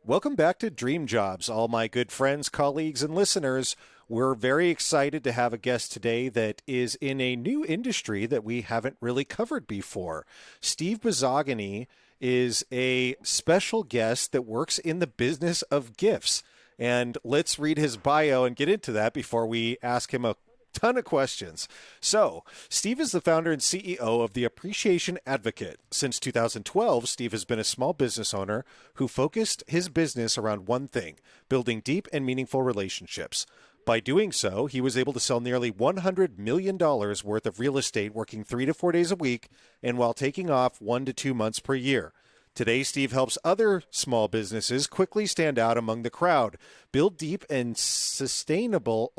Welcome back to Dream Jobs, all my good friends, colleagues, and listeners. We're very excited to have a guest today that is in a new industry that we haven't really covered before. Steve Bazogany is a special guest that works in the business of gifts. And let's read his bio and get into that before we ask him a ton of questions. So, Steve is the founder and CEO of the Appreciation Advocate. Since 2012, Steve has been a small business owner who focused his business around one thing: building deep and meaningful relationships. By doing so, he was able to sell nearly $100 million worth of real estate working 3 to 4 days a week and while taking off 1 to 2 months per year. Today, Steve helps other small businesses quickly stand out among the crowd, build deep and substantial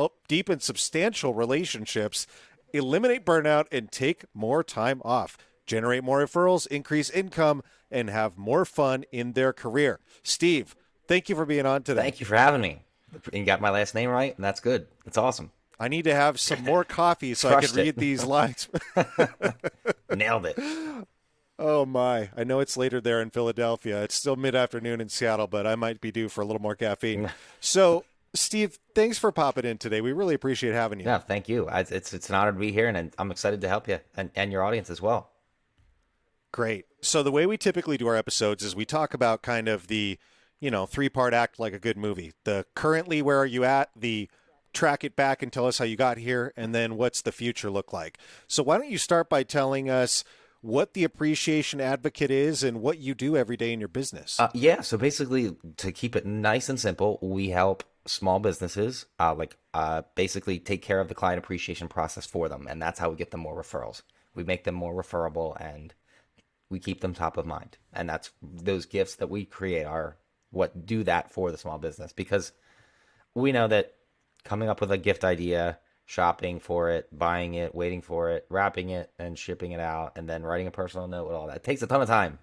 relationships, eliminate burnout, and take more time off, generate more referrals, increase income, and have more fun in their career. Steve, thank you for being on today. Thank you for having me. You got my last name right, and that's good. That's awesome. I need to have some more coffee so I can Crushed it. read these lines. Nailed it. Oh my. I know it's later there in Philadelphia. It's still mid-afternoon in Seattle, but I might be due for a little more caffeine. So, Steve, thanks for popping in today. We really appreciate having you. No, thank you. It's an honor to be here, and I'm excited to help you and your audience as well. Great. So the way we typically do our episodes is we talk about kind of the, three-part act like a good movie. The currently, where are you at? The track it back and tell us how you got here, and then what's the future look like? So why don't you start by telling us what the Appreciation Advocate is and what you do every day in your business? Yeah, so basically, to keep it nice and simple, we help small businesses basically take care of the client appreciation process for them, and that's how we get them more referrals. We make them more referable, and we keep them top of mind. And that's those gifts that we create are what do that for the small business, because we know that coming up with a gift idea, shopping for it, buying it, waiting for it, wrapping it, and shipping it out, and then writing a personal note with all that, it takes a ton of time.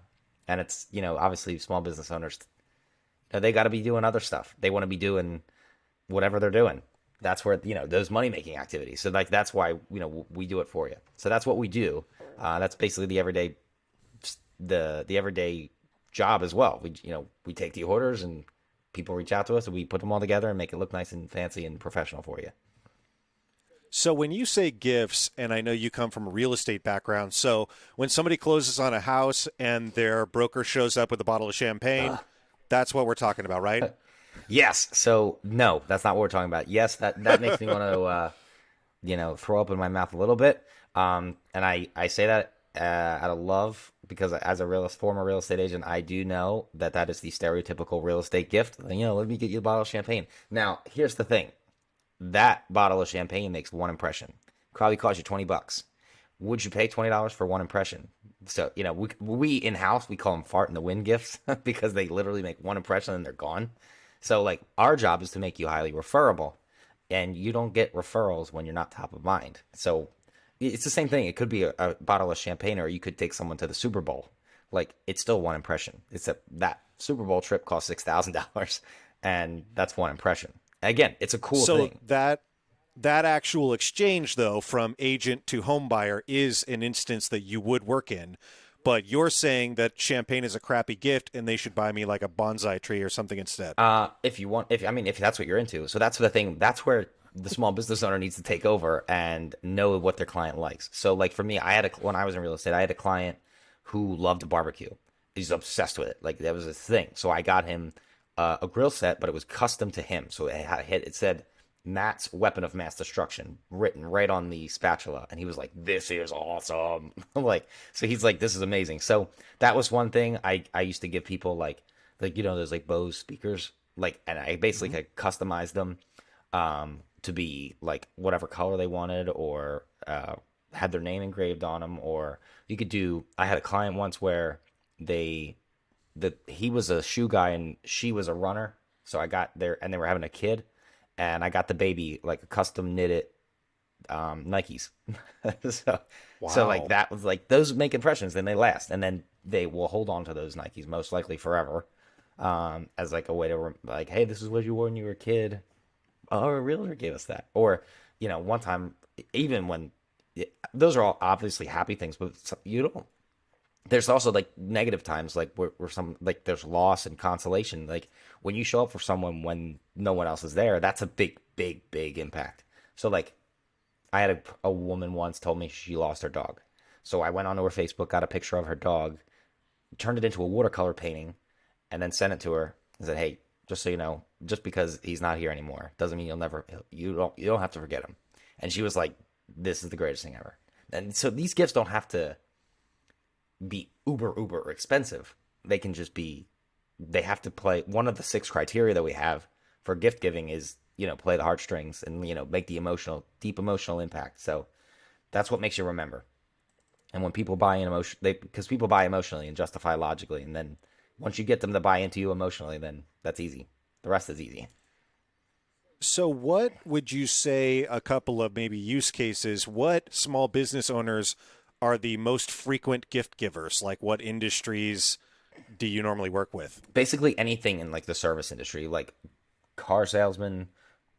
And it's, obviously small business owners, they got to be doing other stuff. They want to be doing whatever they're doing. That's where, those money making activities. So like, that's why, we do it for you. So that's what we do. That's basically the everyday job as well. We take the orders and people reach out to us and we put them all together and make it look nice and fancy and professional for you. So when you say gifts, and I know you come from a real estate background, so when somebody closes on a house and their broker shows up with a bottle of champagne, that's what we're talking about, right? Yes. So no, that's not what we're talking about. Yes, that makes me want to, throw up in my mouth a little bit. And I say that out of love, because as a former real estate agent, I do know that is the stereotypical real estate gift. Let me get you a bottle of champagne. Now, here's the thing. That bottle of champagne makes one impression. Probably cost you $20. Would you pay $20 for one impression? So, we in-house, we call them fart in the wind gifts because they literally make one impression and they're gone. So, like, our job is to make you highly referable, and you don't get referrals when you're not top of mind. So, it's the same thing. It could be a bottle of champagne, or you could take someone to the Super Bowl. Like, it's still one impression. Except that Super Bowl trip cost $6,000, and that's one impression. Again, it's a cool So thing. that actual exchange, though, from agent to home buyer is an instance that you would work in. But you're saying that champagne is a crappy gift and they should buy me like a bonsai tree or something instead. If you want, if that's what you're into, so that's the thing. That's where the small business owner needs to take over and know what their client likes. So, like for me, when I was in real estate, I had a client who loved barbecue. He's obsessed with it. Like that was his thing. So I got him a grill set, but it was custom to him. So it said Matt's weapon of mass destruction written right on the spatula, and he was like, "This is awesome!" I'm like, so he's like, "This is amazing." So that was one thing I used to give people like those like Bose speakers, and I basically had customized them to be like whatever color they wanted, or had their name engraved on them, or you could do. I had a client once where he was a shoe guy and she was a runner, so I got there and they were having a kid, and I got the baby like a custom knitted Nikes. so so like Wow. that was like those make impressions, and they last, and then they will hold on to those Nikes most likely forever, as like a way to like, hey, this is what you wore when you were a kid. Oh, a realtor gave us that. Or one time, even when those are all obviously happy things, but you don't. there's also like negative times, like where some like there's loss and consolation. Like when you show up for someone when no one else is there, that's a big impact. So like I had a woman once told me she lost her dog. So I went onto her Facebook, got a picture of her dog, turned it into a watercolor painting, and then sent it to her and said, "Hey, just so you know, just because he's not here anymore doesn't mean you don't have to forget him." And she was like, "This is the greatest thing ever." And so these gifts don't have to be uber expensive. They can just be. They have to play one of the 6 criteria that we have for gift giving is play the heartstrings and make the deep emotional impact. So that's what makes you remember. And when people buy in because people buy emotionally and justify logically, and then once you get them to buy into you emotionally, then that's easy. The rest is easy. So, what would you say a couple of maybe use cases? What small business owners are the most frequent gift givers? Like, what industries do you normally work with? Basically anything in like the service industry, like car salesmen,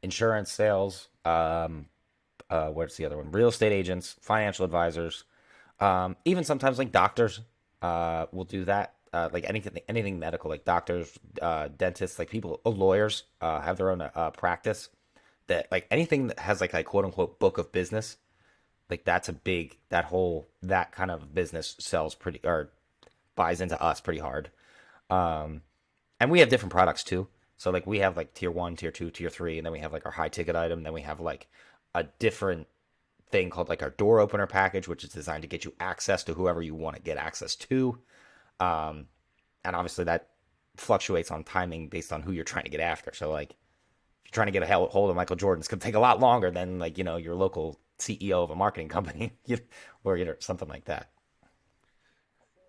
insurance sales, what's the other one? Real estate agents, financial advisors, even sometimes like doctors will do that. Like anything medical, like doctors, dentists, like people, lawyers have their own practice. That like anything that has like a quote unquote book of business, like that's a big that kind of business sells pretty or buys into us pretty hard. Um, and we have different products too. So like we have like tier 1, tier 2, tier 3, and then we have like our high ticket item. Then we have like a different thing called like our door opener package, which is designed to get you access to whoever you want to get access to. Um, and obviously that fluctuates on timing based on who you're trying to get after. So like if you're trying to get a hold of Michael Jordan, it's going to take a lot longer than like, your local CEO of a marketing company or something like that.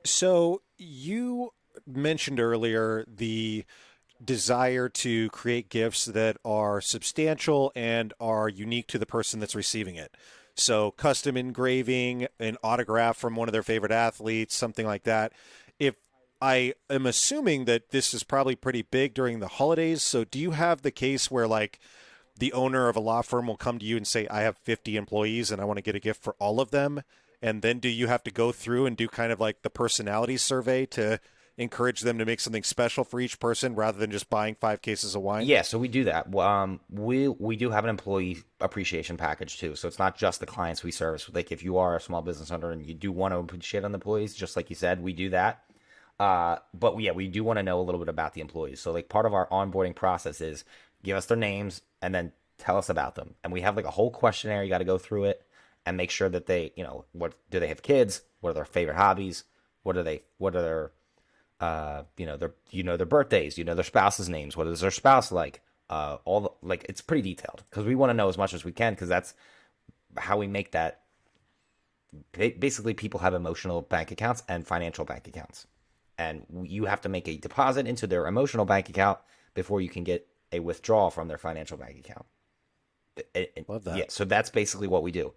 So, you mentioned earlier the desire to create gifts that are substantial and are unique to the person that's receiving it. So, custom engraving, an autograph from one of their favorite athletes, something like that. If I am assuming that this is probably pretty big during the holidays, so do you have the case where like the owner of a law firm will come to you and say, I have 50 employees and I want to get a gift for all of them? And then do you have to go through and do kind of like the personality survey to encourage them to make something special for each person rather than just buying 5 cases of wine? Yeah, so we do that. We do have an employee appreciation package too. So it's not just the clients we service. Like if you are a small business owner and you do want to appreciate on the employees, just like you said, we do that. But yeah, we do want to know a little bit about the employees. So like part of our onboarding process is give us their names and then tell us about them. And we have like a whole questionnaire. You got to go through it and make sure that they, what do they have kids? What are their favorite hobbies? What are their their birthdays, their spouse's names. What is their spouse like? Like it's pretty detailed because we want to know as much as we can because that's how we make that. Basically, people have emotional bank accounts and financial bank accounts, and you have to make a deposit into their emotional bank account before you can get a withdrawal from their financial bank account. Love that. Yeah, so that's basically what we do.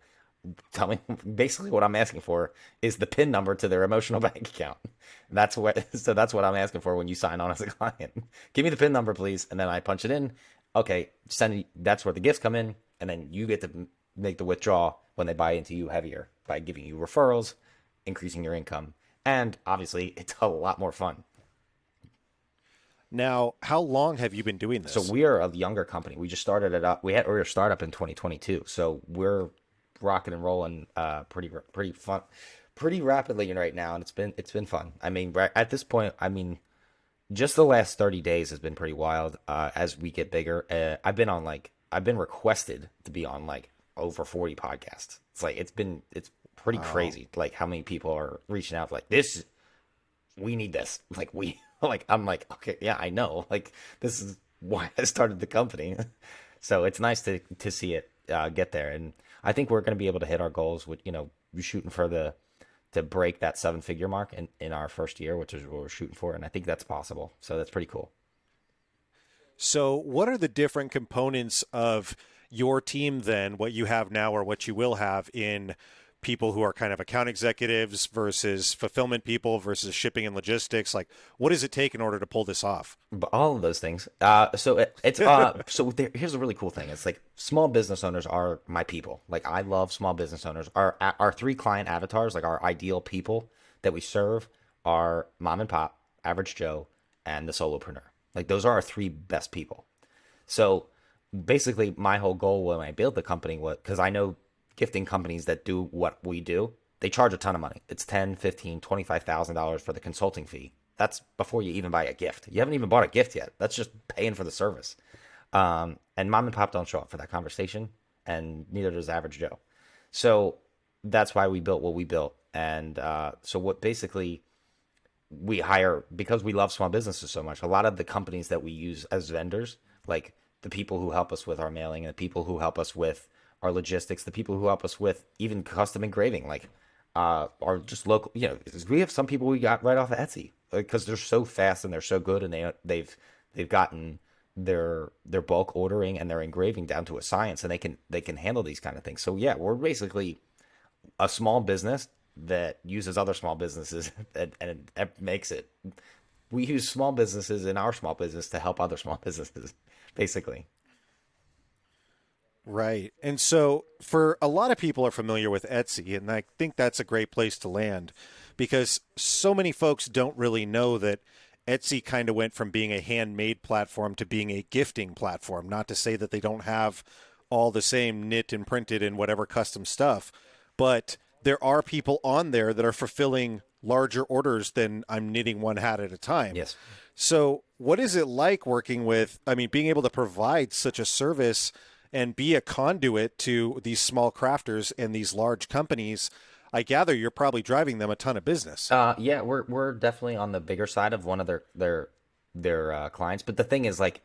Tell me, basically what I'm asking for is the PIN number to their emotional bank account. That's what I'm asking for when you sign on as a client. Give me the PIN number, please, and then I punch it in. Okay, that's where the gifts come in, and then you get to make the withdrawal when they buy into you heavier by giving you referrals, increasing your income, and obviously it's a lot more fun. Now, how long have you been doing So this? we are a younger company. We just started it up. We were a startup in 2022, so we're rocking and rolling pretty fun pretty rapidly right now, and it's been fun. I mean, right at this point, I mean, just the last 30 days has been pretty wild. As we get bigger, I've been requested to be on like over 40 podcasts. It's pretty Wow. crazy, like how many people are reaching out like this. We need this. Like we like I'm like okay, yeah, I know. Like this is why I started the company. So it's nice to see it get there, and I think we're going to be able to hit our goals with we're shooting for the to break that 7-figure mark in our first year, which is what we're shooting for, and I think that's possible. So that's pretty cool. So, what are the different components of your team then, what you have now or what you will have in people who are kind of account executives versus fulfillment people versus shipping and logistics? Like, what does it take in order to pull this off? But all of those things. Here's a really cool thing. It's like small business owners are my people. Like I love small business owners. Our 3 client avatars, like our ideal people that we serve are mom and pop, average Joe, and the solopreneur. Like those are our three best people. So basically, my whole goal when I built the company was because I know gifting companies that do what we do, they charge a ton of money. It's 10, 15, $25,000 for the consulting fee. That's before you even buy a gift. You haven't even bought a gift yet. That's just paying for the service. And mom and pop don't show up for that conversation, and neither does average Joe. So that's why we built what we built. And so what basically we hire, because we love small businesses so much, a lot of the companies that we use as vendors, like the people who help us with our mailing and the people who help us with our logistics, the people who help us with even custom engraving, like are just local. You know, we have some people we got right off of Etsy because they're so fast and they're so good, and they've gotten their bulk ordering and their engraving down to a science, and they can handle these kind of things. So yeah, we're basically a small business that uses other small businesses and it makes it. We use small businesses in our small business to help other small businesses, basically. Right. And so for a lot of people are familiar with Etsy, and I think that's a great place to land because so many folks don't really know that Etsy kind of went from being a handmade platform to being a gifting platform. Not to say that they don't have all the same knit and printed and whatever custom stuff, but there are people on there that are fulfilling larger orders than I'm knitting one hat at a time. Yes. So what is it like working with, I mean, being able to provide such a service and be a conduit to these small crafters and these large companies? I gather you're probably driving them a ton of business. Yeah, we're definitely on the bigger side of one of their clients. But the thing is, like,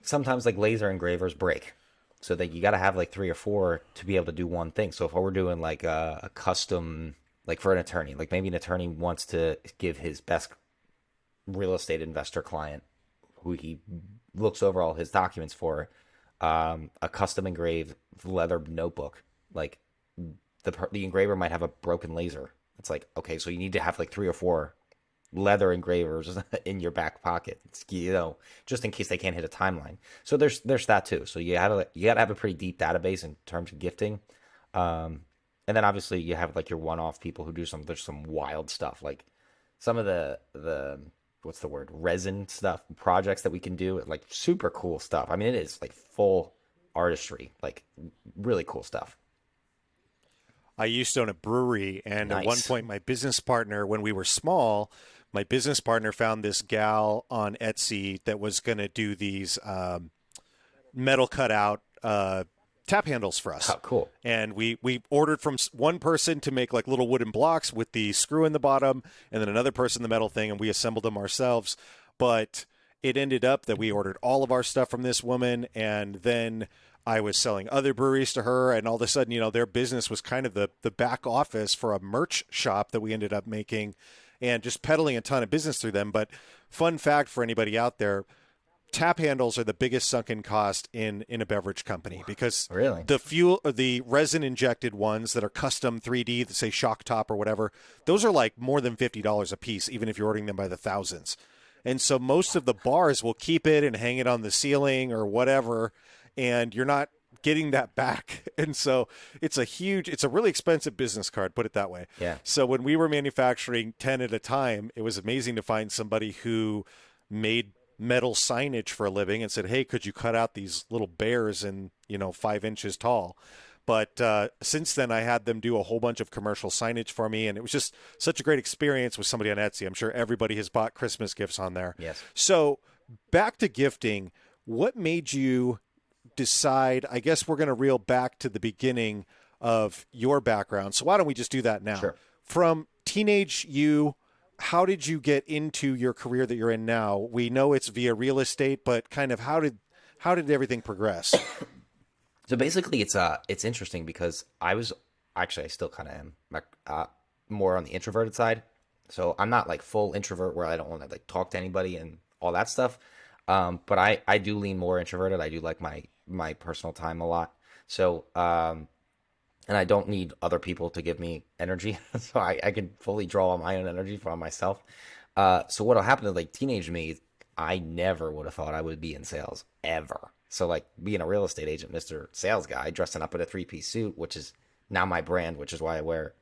sometimes like laser engravers break, so that you got to have like three or four to be able to do one thing. So if we're doing like a custom, like for an attorney, like maybe an attorney wants to give his best real estate investor client, who he looks over all his documents for, a custom engraved leather notebook, like the engraver might have a broken laser. It's like, okay, so you need to have like three or four leather engravers in your back pocket, you know, just in case they can't hit a timeline. So there's that too. So you gotta have a pretty deep database in terms of gifting. And then obviously you have like your one-off people who do there's some wild stuff, like some of the what's the word, resin stuff projects that we can do, like super cool stuff. I mean, it is like full artistry, like really cool stuff. I used to own a brewery, and at one Nice. point, my business partner, when we were small, my business partner found this gal on Etsy that was going to do these metal cutout tap handles for us. Oh, cool. And we ordered from one person to make like little wooden blocks with the screw in the bottom, and then another person the metal thing, and we assembled them ourselves. But it ended up that we ordered all of our stuff from this woman, and then I was selling other breweries to her, and all of a sudden, you know, their business was kind of the back office for a merch shop that we ended up making and just peddling a ton of business through them. But fun fact for anybody out there, tap handles are the biggest sunken cost in a beverage company because Really? the resin injected ones that are custom 3D that say shock top or whatever, those are like more than $50 a piece, even if you're ordering them by the thousands. And so most of the bars will keep it and hang it on the ceiling or whatever, and you're not getting that back. And so it's a really expensive business card, put it that way. Yeah. So when we were manufacturing 10 at a time, it was amazing to find somebody who made metal signage for a living and said, hey, could you cut out these little bears and, 5 inches tall? But since then, I had them do a whole bunch of commercial signage for me, and it was just such a great experience with somebody on Etsy. I'm sure everybody has bought Christmas gifts on there. Yes. So back to gifting, what made you decide? I guess we're going to reel back to the beginning of your background. So why don't we just do that now? Sure. From teenage you, how did you get into your career that you're in now? We know it's via real estate, but kind of how did everything progress? So basically, it's interesting because I still kind of am more on the introverted side. So I'm not like full introvert where I don't want to like talk to anybody and all that stuff. But I do lean more introverted. I do like my personal time a lot. So and I don't need other people to give me energy. So I can fully draw my own energy from myself. So what'll happen to like teenage me, I never would have thought I would be in sales ever. So like being a real estate agent, Mr. Sales Guy, dressing up in a 3-piece suit, which is now my brand, which is why I wear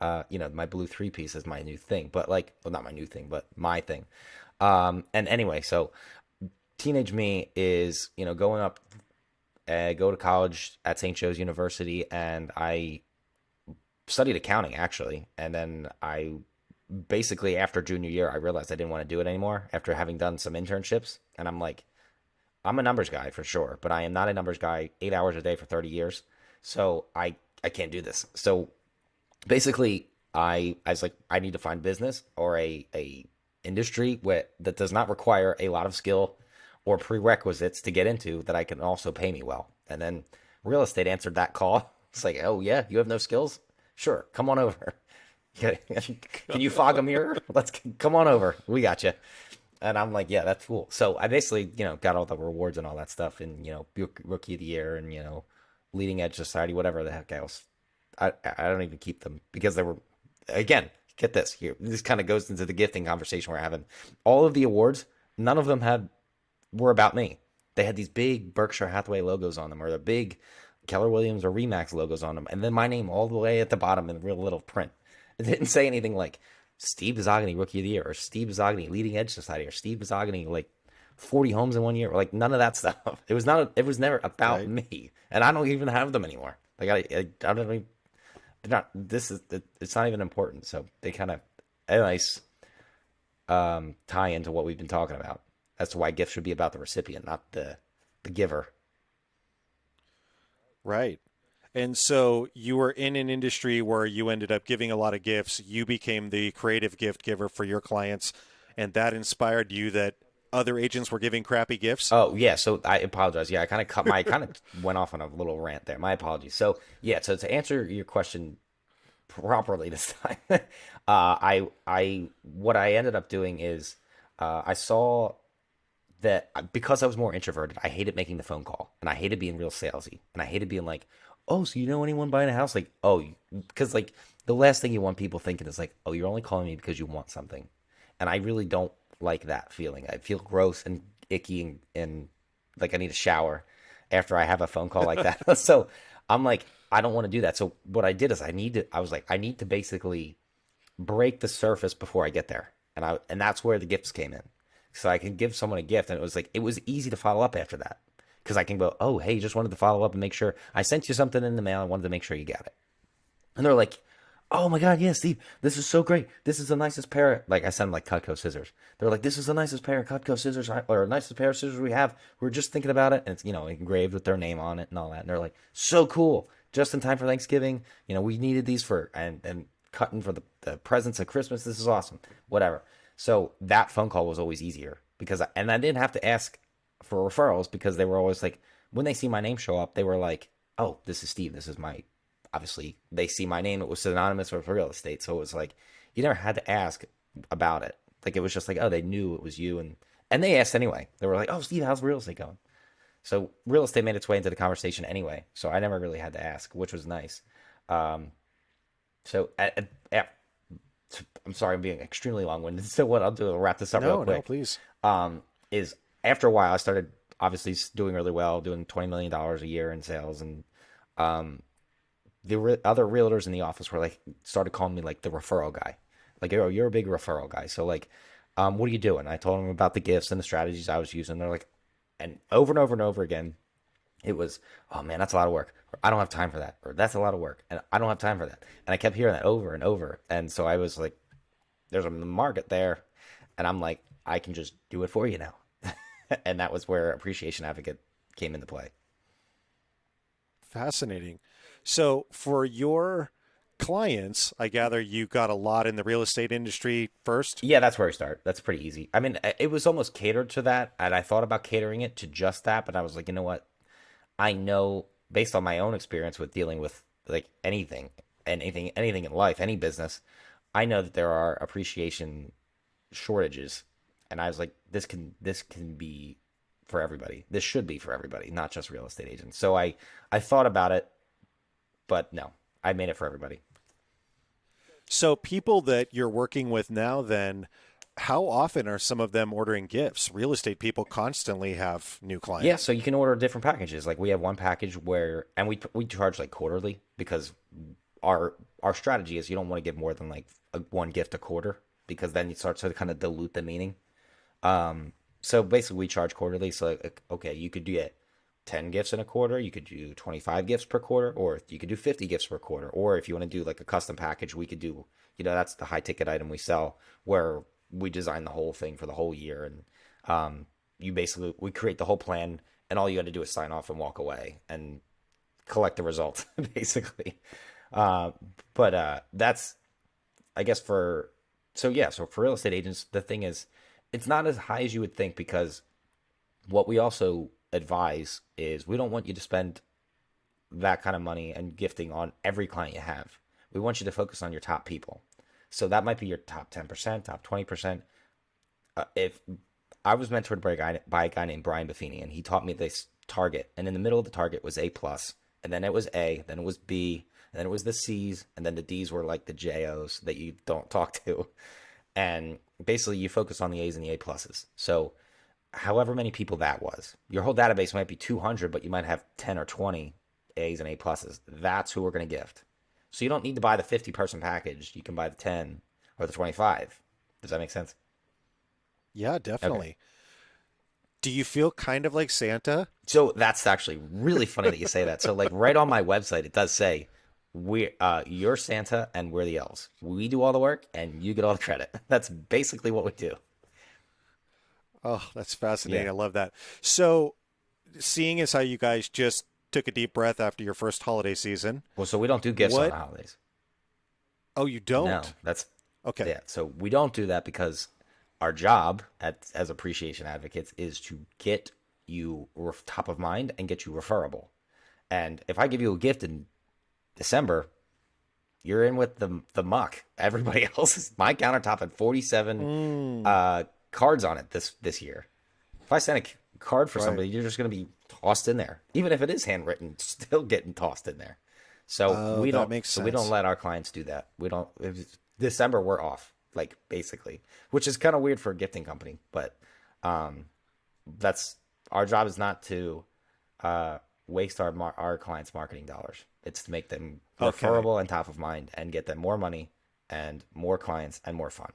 My blue three piece is my new thing, but like, well, not my new thing, but my thing. And anyway, so teenage me is, going up, go to college at St. Joe's University, and I studied accounting actually. And then I basically, after junior year, I realized I didn't want to do it anymore after having done some internships. And I'm like, I'm a numbers guy for sure, but I am not a numbers guy 8 hours a day for 30 years. So I can't do this. So basically, I was like, I need to find business or a industry that does not require a lot of skill or prerequisites to get into that I can also pay me well. And then real estate answered that call. It's like, oh yeah, you have no skills? Sure, come on over. Can you fog a mirror? Let's come on over. We got you. And I'm like, yeah, that's cool. So I basically, got all the rewards and all that stuff, and rookie of the year, and leading edge society, whatever the heck else. I don't even keep them because they were, again, get this here. This kind of goes into the gifting conversation we're having. All of the awards, none of them were about me. They had these big Berkshire Hathaway logos on them, or the big Keller Williams or Remax logos on them, and then my name all the way at the bottom in real little print. It didn't say anything like Steve Bazogany Rookie of the Year, or Steve Bazogany Leading Edge Society, or Steve Bazogany like 40 homes in 1 year. Like none of that stuff. It was not. It was never about Right. me, and I don't even have them anymore. Like I don't even. Not this is. It's not even important. So they kind of a nice tie into what we've been talking about. That's why gifts should be about the recipient, not the giver. Right. And so you were in an industry where you ended up giving a lot of gifts. You became the creative gift giver for your clients, and that inspired you that other agents were giving crappy gifts. Oh yeah, so I apologize. Yeah, I kind of went off on a little rant there. My apologies. So yeah, so to answer your question properly this time, what I ended up doing is I saw that because I was more introverted, I hated making the phone call, and I hated being real salesy, and I hated being like, oh, so you know anyone buying a house? Like, oh, because like the last thing you want people thinking is like, oh, you're only calling me because you want something, and I really don't like that feeling. I feel gross and icky, and like I need a shower after I have a phone call like that. So I'm like, I don't want to do that. So what I did is I was like, I need to basically break the surface before I get there. And that's where the gifts came in. So I can give someone a gift, and it was easy to follow up after that. Because I can go, oh, hey, just wanted to follow up and make sure I sent you something in the mail. I wanted to make sure you got it. And they're like, oh my God, yeah, Steve, this is so great. This is the nicest pair. Like I sent them like Cutco scissors. They're like, this is the nicest pair of Cutco scissors, or nicest pair of scissors we have. We are just thinking about it. And it's, engraved with their name on it and all that. And they're like, so cool. Just in time for Thanksgiving. We needed these and cutting for the presents of Christmas. This is awesome. Whatever. So that phone call was always easier and I didn't have to ask for referrals because they were always like, when they see my name show up, they were like, oh, this is Steve. This is obviously they see my name. It was synonymous with real estate. So it was like, you never had to ask about it. Like, it was just like, oh, they knew it was you. And they asked anyway. They were like, oh, Steve, how's real estate going? So real estate made its way into the conversation anyway. So I never really had to ask, which was nice. So I'm sorry, I'm being extremely long-winded. So what I'll do, I'll wrap this up real quick. No, please. Is after a while, I started obviously doing really well, doing $20 million a year in sales. And the other realtors in the office were like, started calling me like the referral guy. Like, oh, you're a big referral guy. So like, what are you doing? I told them about the gifts and the strategies I was using. They're like, and over and over again, it was, oh man, that's a lot of work. Or, I don't have time for that. Or that's a lot of work. And I don't have time for that. And I kept hearing that over and over. And so I was like, there's a market there. And I'm like, I can just do it for you now. And that was where Appreciation Advocate came into play. Fascinating. So for your clients, I gather you got a lot in the real estate industry first. Yeah, that's where I start. That's pretty easy. I mean, it was almost catered to that. And I thought about catering it to just that. But I was like, you know what? I know based on my own experience with dealing with like anything in life, any business, I know that there are appreciation shortages. And I was like, this can be for everybody. This should be for everybody, not just real estate agents. So I thought about it, but no, I made it for everybody. So people that you're working with now, then, how often are some of them ordering gifts? Real estate people constantly have new Yeah, clients. so you can order different packages. Like we have one package and we charge like quarterly because our strategy is you don't want to give more than like one gift a quarter because then you start to kind of dilute the meaning. So basically we charge quarterly. So like, okay, you could get 10 gifts in a quarter, you could do 25 gifts per quarter, or you could do 50 gifts per quarter. Or if you want to do like a custom package, we could do, that's the high ticket item we sell where we design the whole thing for the whole year. And we create the whole plan and all you got to do is sign off and walk away and collect the results basically. But that's, I guess so for real estate agents, the thing is, it's not as high as you would think because what we also advise is we don't want you to spend that kind of money and gifting on every client you have. We want you to focus on your top people. So that might be your top 10%, top 20%. If I was mentored by a guy named Brian Buffini, and he taught me this target, and in the middle of the target was A plus, and then it was A, then it was B, and then it was the C's, and then the D's were like the JOs that you don't talk to. And basically you focus on the A's and the A pluses. So however many people that was, your whole database might be 200, but you might have 10 or 20 A's and A pluses. That's who we're going to gift. So you don't need to buy the 50-person package. You can buy the 10 or the 25. Does that make sense? Yeah, definitely. Okay. Do you feel kind of like Santa? So that's actually really funny that you say that. So like right on my website, it does say you're Santa and we're the elves. We do all the work and you get all the credit. That's basically what we do. Oh, that's fascinating. Yeah. I love that. So, seeing as how you guys just took a deep breath after your first holiday season, Well, so we don't do gifts on what? the holidays. Oh, you No, don't? that's Okay. yeah. So we don't do that because our job as appreciation advocates is to get you top of mind and get you referable. And if I give you a gift in December, you're in with the muck. Everybody else is my countertop had 47 Mm, cards on it this year. If I send a card for right. somebody, you're just going to be tossed in there. Even if it is handwritten, still getting tossed in there. So Oh, we that don't makes so we don't sense. let our clients do that. We don't if it's December we're off, like basically, which is kind of weird for a gifting company, but um that's our job is not to waste our clients' marketing dollars. It's to make them Okay. referable and top of mind and get them more money and more clients and more fun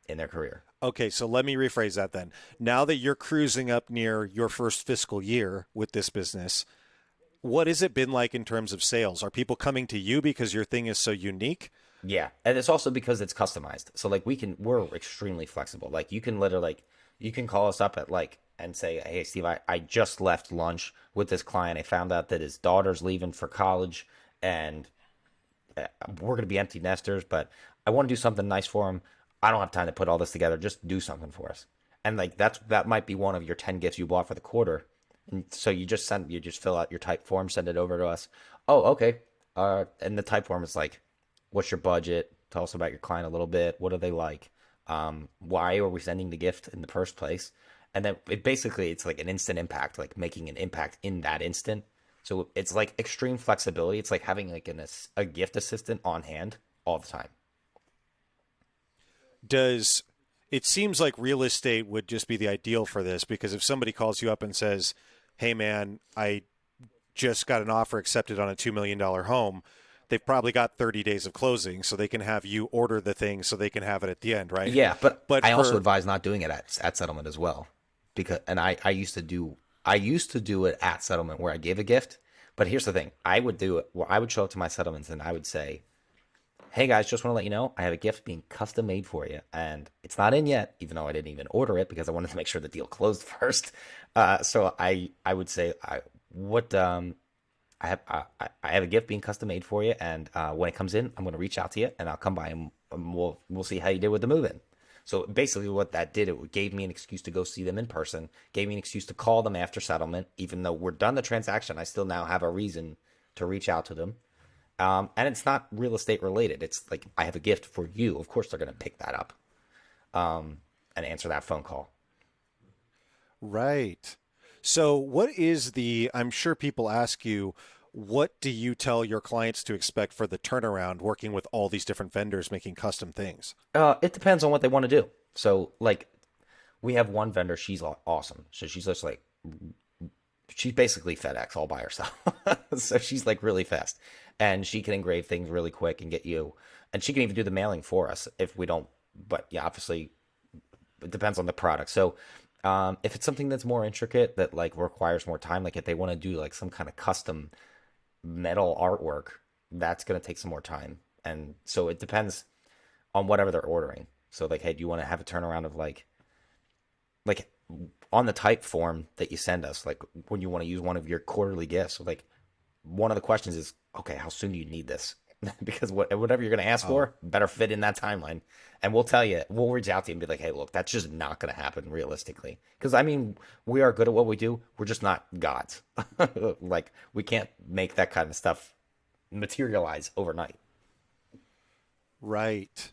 in their career. Okay, so let me rephrase that then. Now that you're cruising up near your first fiscal year with this business, what has it been like in terms of sales? Are people coming to you because your thing is so unique? Yeah, and it's also because it's customized. So like we're extremely flexible. Like you can literally like you can call us up at like and say, "Hey Steve, I just left lunch with this client. I found out that his daughter's leaving for college and we're going to be empty nesters, but I want to do something nice for him. I don't have time to put all this together. Just do something for us." And like that might be one of your 10 gifts you bought for the quarter. And so you just fill out your type form, send it over to us. Oh, okay. And the type form is like, what's your budget? Tell us about your client a little bit. What are they like? Why are we sending the gift in the first place? And then it's like an instant impact, like making an impact in that instant. So it's like extreme flexibility. It's like having like a gift assistant on hand all the time. Does it seems like real estate would just be the ideal for this because if somebody calls you up and says, "Hey man, I just got an offer accepted on a $2 million home," they've probably got 30 days of closing so they can have you order the thing so they can have it at the end, right? Yeah, but But I also for advise not doing it at settlement as well, because and I used to do it at settlement where I gave a gift. But here's the thing: I would do it where I would show up to my settlements and I would say, "Hey guys, just want to let you know I have a gift being custom made for you, and it's not in yet, even though I didn't even order it because I wanted to make sure the deal closed first." So I would say what I have a gift being custom made for you, and when it comes in, I'm going to reach out to you, and I'll come by and we'll see how you did with the move in. So basically, what that did, it gave me an excuse to go see them in person, gave me an excuse to call them after settlement, even though we're done the transaction. I still now have a reason to reach out to them, and it's not real estate related. It's like I have a gift for you. Of course, they're going to pick that up and answer that phone call. right. So what is the I'm sure people ask you, what do you tell your clients to expect for the turnaround working with all these different vendors making custom things? It depends on what they want to do. So like we have one vendor, she's awesome. So she's just like she's basically FedEx all by herself. So she's like really fast, and she can engrave things really quick and get you. And she can even do the mailing for us if we don't. But yeah, obviously it depends on the product. So if it's something that's more intricate that like requires more time, like if they want to do like some kind of custom metal artwork, that's going to take some more time. And so it depends on whatever they're ordering. So like, hey, do you want to have a turnaround of like on the type form that you send us, like when you want to use one of your quarterly gifts, like one of the questions is, okay, how soon do you need this? Because whatever you're going to ask Oh, for better fit in that timeline. And we'll tell you, we'll reach out to you and be like, hey, look, that's just not going to happen realistically. Because I mean, we are good at what we do. We're just not gods. Like we can't make that kind of stuff materialize overnight. right.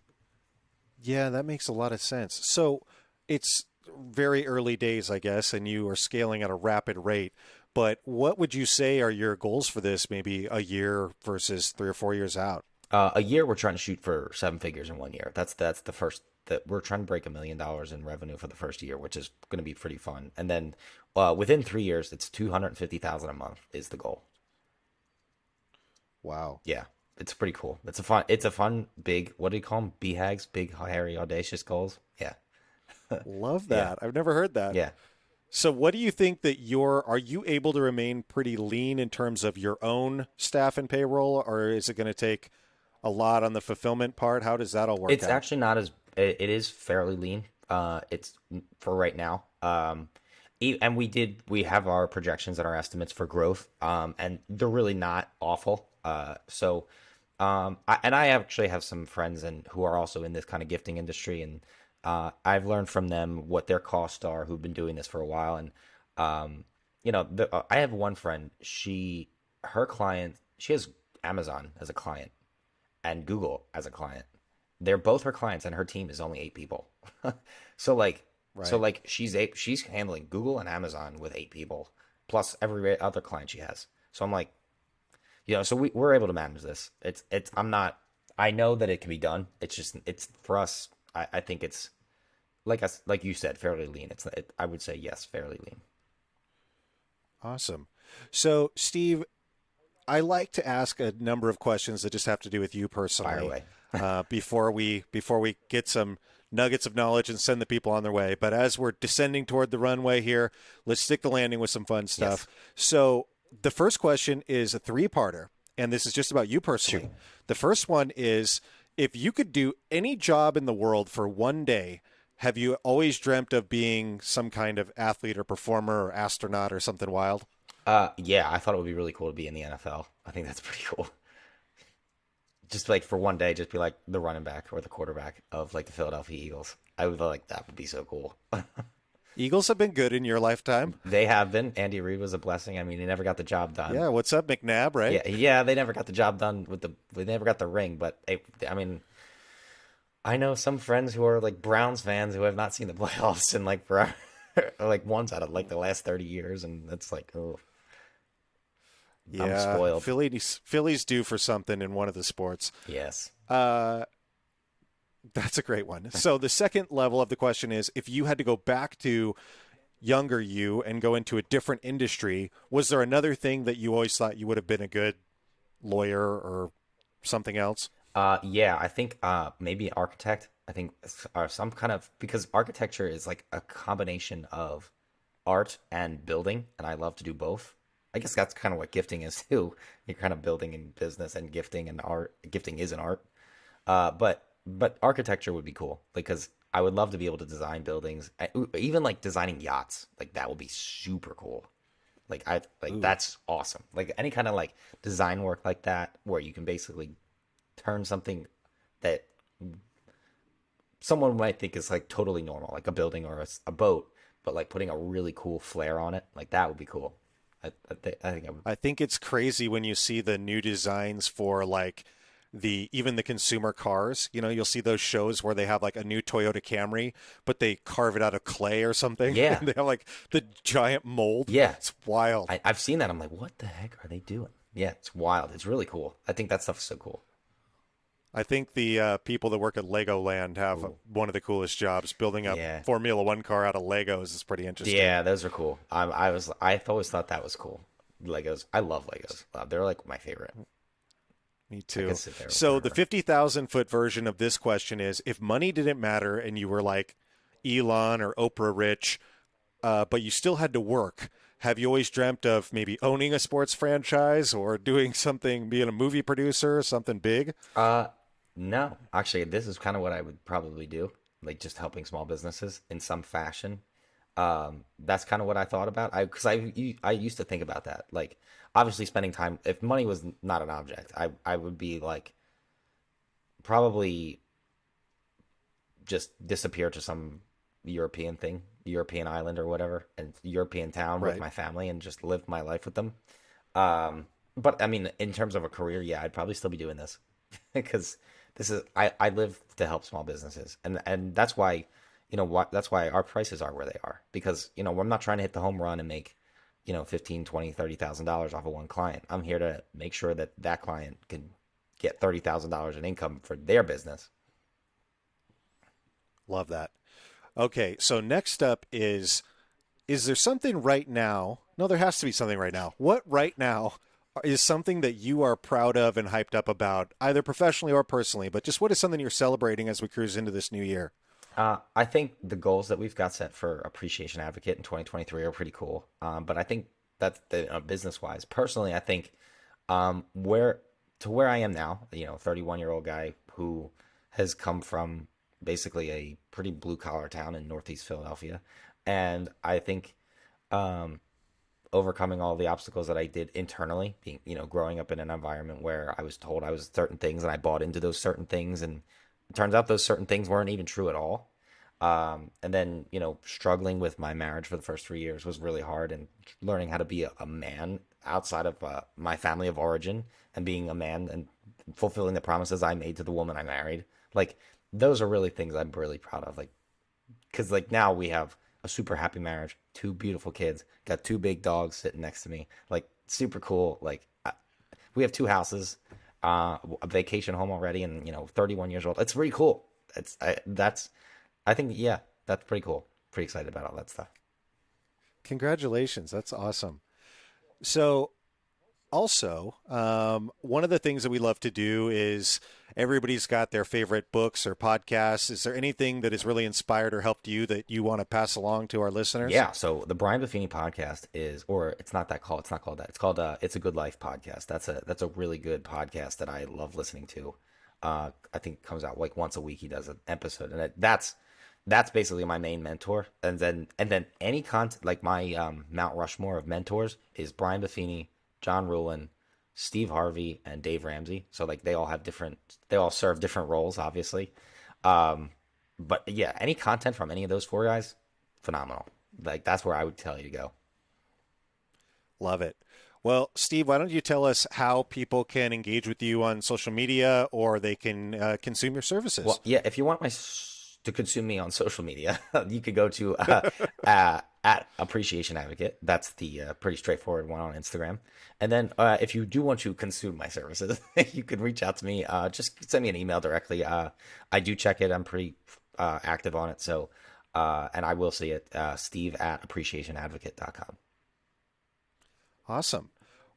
Yeah, that makes a lot of sense. So it's very early days, I guess, and you are scaling at a rapid rate. But what would you say are your goals for this, maybe a year versus 3 or 4 years out? A year, we're trying to shoot for seven figures in one year. That's the first that we're trying to break $1 million in revenue for the first year, which is going to be pretty fun. And then within 3 years, it's 250,000 a month is the goal. Wow. Yeah, it's pretty cool. It's a fun big. What do you call them? BHAGs, big, hairy, audacious goals. Yeah, Love yeah, that. I've never heard that. yeah. So what do you think that are you able to remain pretty lean in terms of your own staff and payroll, or is it going to take a lot on the fulfillment part? How does that all work It's out? actually not as it is fairly lean. It's for right now. And we have our projections and our estimates for growth. And they're really not awful. I actually have some friends and who are also in this kind of gifting industry, and I've learned from them what their costs are, who've been doing this for a while. And I have one friend. Her client, she has Amazon as a client and Google as a client. They're both her clients, and her team is only 8 people. so like, so Right. like she's handling Google and Amazon with 8 people, plus every other client she has. So I'm like, so we're able to manage this. It's I'm not. I know that it can be done. It's just it's for us. I think it's like you said, fairly lean. I would say yes, fairly lean. Awesome. So, Steve, I like to ask a number of questions that just have to do with you Fire personally away. before we get some nuggets of knowledge and send the people on their way. But as we're descending toward the runway here, let's stick the landing with some fun Yes. stuff. So, the first question is a three-parter, and this is just about you Shoot. personally. The first one is if you could do any job in the world for one day, have you always dreamt of being some kind of athlete or performer or astronaut or something wild? Yeah, I thought it would be really cool to be in the NFL. I think that's pretty cool. Just like for one day, just be like the running back or the quarterback of like the Philadelphia Eagles. I would feel like that would be so cool. Eagles have been good in your lifetime. They have been. Andy Reid was a blessing. I mean, he never got the job done. Yeah, what's up, McNabb, right? Yeah. They never got the job done they never got the ring. But I mean, I know some friends who are like Browns fans who have not seen the playoffs in like forever, like once out of like the last 30 years, and it's like, oh, I'm Yeah, spoiled. Philly's due for something in one of the sports. Yes. Uh, that's a great one. So the second level of the question is, if you had to go back to younger you and go into a different industry, was there another thing that you always thought you would have been a good lawyer or something else? Yeah, I think maybe architect. I think some kind of because architecture is like a combination of art and building, and I love to do both. I guess that's kind of what gifting is too. You're kind of building in business and gifting and art. Gifting is an art. But architecture would be cool because I would love to be able to design buildings, even like designing yachts. Like that would be super cool. Like Ooh, that's awesome. Like any kind of like design work like that where you can basically turn something that someone might think is like totally normal, like a building or a boat, but like putting a really cool flair on it, like that would be cool. I think I would. I think it's crazy when you see the new designs for like the even the consumer cars. You know, you'll see those shows where they have like a new Toyota Camry, but they carve it out of clay or something. Yeah, And they have like the giant mold. yeah. It's wild. I've seen that. I'm like, what the heck are they doing? Yeah, it's wild. It's really cool. I think that stuff is so cool. I think the people that work at Legoland have Ooh. one of the coolest jobs. Building a Yeah. Formula One car out of Legos is pretty interesting. Yeah, those are cool. I've always thought that was cool. Legos. I love Legos. They're like my favorite. Me I could too. sit there So the forever. 50,000 foot version of this question is: if money didn't matter and you were like Elon or Oprah rich, but you still had to work, have you always dreamt of maybe owning a sports franchise or doing something, being a movie producer, something big? Uh, no, actually, this is kind of what I would probably do, like just helping small businesses in some fashion. That's kind of what I thought about. I used to think about that. Like, obviously, spending time. If money was not an object, I would be like probably just disappear to some European thing, European island or whatever, and European town with Right. my family and just live my life with them. But I mean, in terms of a career, yeah, I'd probably still be doing this because I live to help small businesses, and that's why, that's why our prices are where they are because I'm not trying to hit the home run and make 15, 20, $30,000 off of one client. I'm here to make sure that that client can get $30,000 in income for their business. Love that. Okay, so next up is there something right now? No, there has to be something right now. What right now is something that you are proud of and hyped up about, either professionally or personally, but just what is something you're celebrating as we cruise into this new year? I think the goals that we've got set for Appreciation Advocate in 2023 are pretty cool. But I think that business wise, personally, I think where to where I am now, 31-year-old guy who has come from basically a pretty blue collar town in Northeast Philadelphia, and I think um, overcoming all the obstacles that I did internally, being, growing up in an environment where I was told I was certain things and I bought into those certain things, and it turns out those certain things weren't even true at all. And then, struggling with my marriage for the first 3 years was really hard, and learning how to be a man outside of my family of origin and being a man and fulfilling the promises I made to the woman I married. Like, those are really things I'm really proud of. Like, because like now we have a super happy marriage, two beautiful kids, got two big dogs sitting next to me, like super cool. Like we have two houses, a vacation home already, and 31 years old. It's really cool. I think yeah, that's pretty cool. Pretty excited about all that stuff. Congratulations. That's awesome. So, also, one of the things that we love to do is everybody's got their favorite books or podcasts. Is there anything that has really inspired or helped you that you want to pass along to our listeners? Yeah, so the Brian Buffini podcast is, or it's not that called. It's not called that. It's called "It's a Good Life" podcast. That's a really good podcast that I love listening to. I think it comes out like once a week. He does an episode, and that's basically my main mentor. And then any content like my Mount Rushmore of mentors is Brian Buffini, John Ruhlin, Steve Harvey, and Dave Ramsey. So like they all serve different roles, obviously. Um, but yeah, any content from any of those four guys, phenomenal. Like that's where I would tell you to go. Love it. Well, Steve, why don't you tell us how people can engage with you on social media or they can consume your services? Well, yeah, if you want to consume me on social media, you could go to at Appreciation Advocate. That's the pretty straightforward one on Instagram. And then if you do want to consume my services, you could reach out to me. Just send me an email directly. I do check it. I'm pretty active on it. So, and I will see it, Steve at appreciationadvocate.com. Awesome.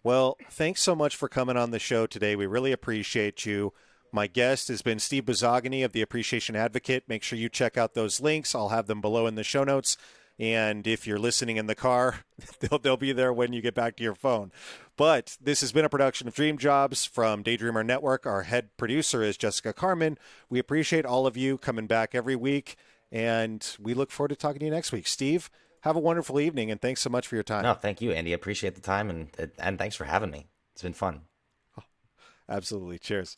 Well, thanks so much for coming on the show today. We really appreciate you. My guest has been Steve Bazogany of the Appreciation Advocate. Make sure you check out those links. I'll have them below in the show notes. And if you're listening in the car, they'll be there when you get back to your phone. But this has been a production of Dream Jobs from Daydreamer Network. Our head producer is Jessica Carmen. We appreciate all of you coming back every week. And we look forward to talking to you next week. Steve, have a wonderful evening. And thanks so much for your time. No, thank you, Andy. I appreciate the time and thanks for having me. It's been fun. Absolutely. Cheers.